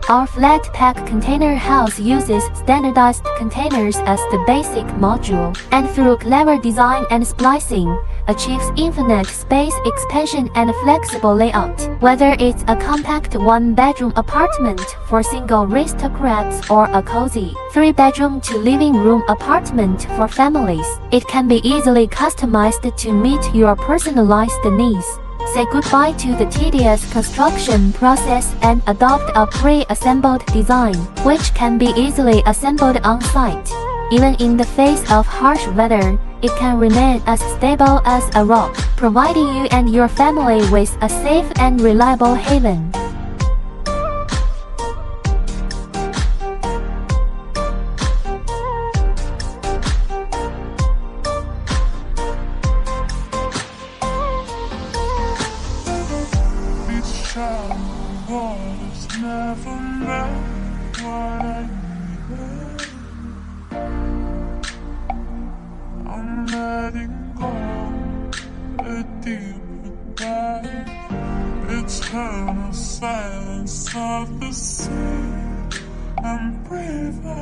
Our flat pack container house uses standardized containers as the basic module, and through clever design and splicing, achieves infinite space expansion and flexible layout. Whether it's a compact one-bedroom apartment for single aristocrats or a cozy three-bedroom to living room apartment for families, it can be easily customized to meet your personalized needs. Say goodbye to the tedious construction process and adopt a pre-assembled design, which can be easily assembled on-site. Even in the face of harsh weather, it can remain as stable as a rock, providing you and your family with a safe and reliable haven. Shallow waters never met what I needed. I'm letting go a deeper dive, eternal silence of the sea. I'm breathing.